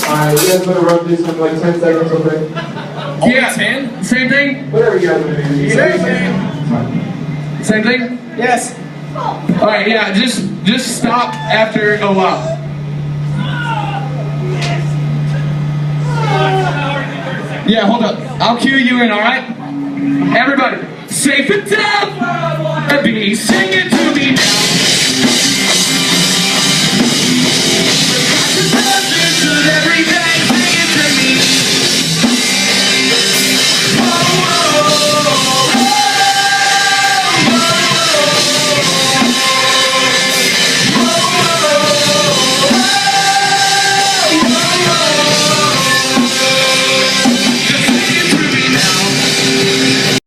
Alright, you guys better run through some like 10 seconds or something. Yeah, 10? Same thing? Whatever you guys want to do. Same thing? Yes. Alright, yeah, just stop after a while. Yeah, hold up. I'll cue you in, alright? Everybody, safe and tough! Be sing it to me now.